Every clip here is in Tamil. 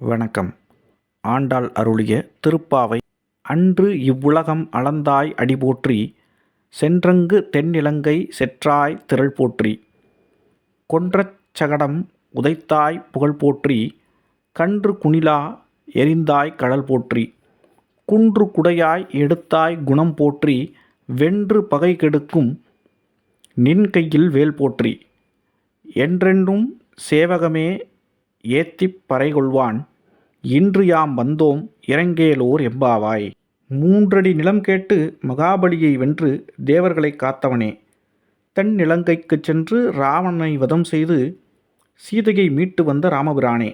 வணக்கம். ஆண்டாள் அருளிய திருப்பாவை. அன்று இவ்வுலகம் அளந்தாய் அடிபோற்றி, சென்றங்கு தென்னிலங்கை செற்றாய் திரள் போற்றி, கொன்றச் சகடம் உதைத்தாய் புகழ் போற்றி, கன்று குணிலா எறிந்தாய் கழல் போற்றி, குன்று குடையாய் எடுத்தாய் குணம் போற்றி, வென்று பகை கெடுக்கும் நின் கையில் வேல் போற்றி, என்றென்றும் சேவகமே ஏத்திப் பறைகொள்வான், இன்று யாம் வந்தோம் இரங்கேலோர் எம்பாவாய். மூன்றடி நிலம் கேட்டு மகாபலியை வென்று தேவர்களை காத்தவனே, தென் இலங்கைக்குச் சென்று ராவணனை வதம் செய்து சீதையை மீட்டு வந்த ராமபிரானே,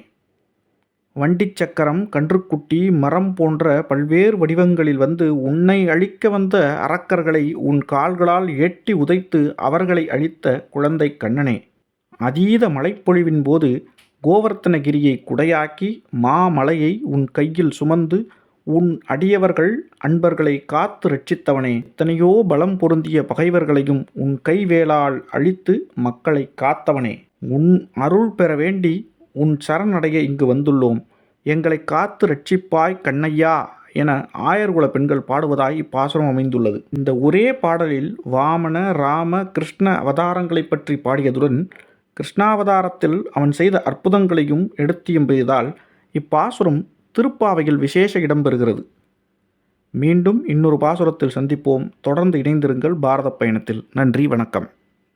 வண்டிச் சக்கரம் கன்றுக்குட்டி மரம் போன்ற பல்வேறு வடிவங்களில் வந்து உன்னை அழிக்க வந்த அரக்கர்களை உன் கால்களால் ஏட்டி உதைத்து அவர்களை அழித்த குழந்தை கண்ணனே, அதீத மழைப்பொழிவின் போது கோவர்த்தனகிரியை குடையாக்கி மாமலையை உன் கையில் சுமந்து உன் அடியவர்கள் அன்பர்களை காத்து ரட்சித்தவனே, எத்தனையோ பலம் பொருந்திய பகைவர்களையும் உன் கைவேலால் அழித்து மக்களை காத்தவனே, உன் அருள் பெற வேண்டி உன் சரணடைய இங்கு வந்துள்ளோம், எங்களை காத்து ரட்சிப்பாய் கண்ணையா என ஆயர்குல பெண்கள் பாடுவதாய் இப்பாசுரம் அமைந்துள்ளது. இந்த ஒரே பாடலில் வாமன ராம கிருஷ்ண அவதாரங்களை பற்றி பாடியதுடன் கிருஷ்ணாவதாரத்தில் அவன் செய்த அற்புதங்களையும் எடுத்தியம்பதால் இப்பாசுரம் திருப்பாவையில் விசேஷ இடம்பெறுகிறது. மீண்டும் இன்னொரு பாசுரத்தில் சந்திப்போம். தொடர்ந்து இணைந்திருங்கள் பாரத பயணத்தில். நன்றி, வணக்கம்.